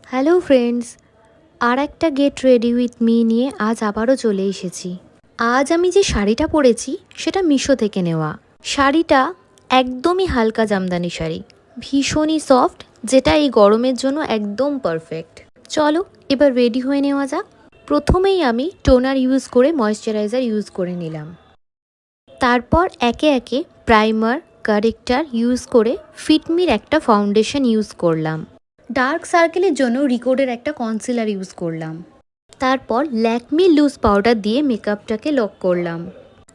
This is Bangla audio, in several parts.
হ্যালো ফ্রেন্ডস, আর একটা গেট রেডি উইথ মি নিয়ে আজ আবারও চলে এসেছি। আজ আমি যে শাড়িটা পরেছি সেটা মিশো থেকে নেওয়া। শাড়িটা একদমই হালকা জামদানি শাড়ি, ভীষণই সফট, যেটা এই গরমের জন্য একদম পারফেক্ট। চলো এবার রেডি হয়ে নেওয়া যাক। প্রথমেই আমি টোনার ইউজ করে ময়েশ্চারাইজার ইউজ করে নিলাম। তারপর একে একে প্রাইমার, কারেক্টার ইউজ করে ফিটমির একটা ফাউন্ডেশন ইউজ করলাম। ডার্ক সার্কেলের জন্য রিকোডের একটা কনসিলার ইউজ করলাম। তারপর ল্যাকমি লুজ পাউডার দিয়ে মেকআপটাকে লক করলাম।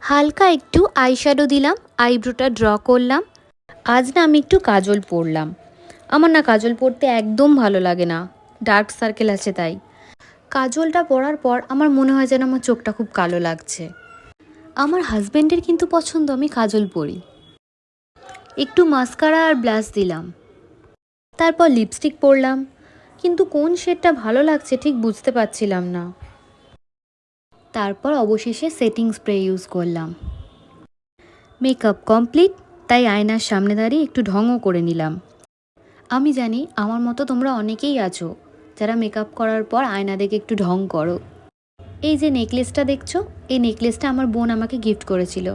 হালকা একটু আইশ্যাডো দিলাম, আইব্রোটা ড্র করলাম। আজ না আমি একটু কাজল পরলাম। আমার না কাজল পরতে একদম ভালো লাগে না, ডার্ক সার্কেল আছে তাই। কাজলটা পরার পর আমার মনে হয় যেন আমার চোখটা খুব কালো লাগছে। আমার হাজব্যান্ডের কিন্তু পছন্দ আমি কাজল পরি। একটু মাস্কারা আর ব্লাশ দিলাম। তারপর লিপস্টিক পরলাম, কিন্তু কোন শেডটা ভালো লাগছে ঠিক বুঝতে পারছিলাম না। তারপর অবশেষে সেটিং স্প্রে ইউজ করলাম। মেকআপ কমপ্লিট, তাই আয়নার সামনে দাঁড়িয়ে একটু ঢংও করে নিলাম। আমি জানি আমার মতো তোমরা অনেকেই আছো যারা মেকআপ করার পর আয়না দেখে একটু ঢং করো। এই যে নেকলেসটা দেখছো, এই নেকলেসটা আমার বোন আমাকে গিফট করেছিল।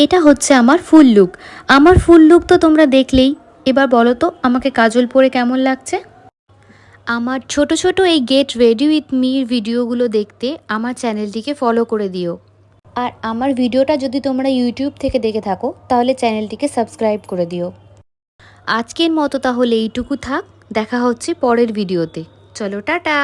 এটা হচ্ছে আমার ফুল লুক। আমার ফুল লুক তো তোমরা দেখলেই। এবার বলো তো আমাকে কাজল পরে কেমন লাগছে। আমার ছোট ছোট এই গেট রেডি উইথ মির ভিডিওগুলো দেখতে আমার চ্যানেলটিকে ফলো করে দিও। আর আমার ভিডিওটা যদি তোমরা ইউটিউব থেকে দেখে থাকো তাহলে চ্যানেলটিকে সাবস্ক্রাইব করে দিও। আজকের মতো তাহলে এইটুকু থাক, দেখা হচ্ছে পরের ভিডিওতে। চলো টাটা।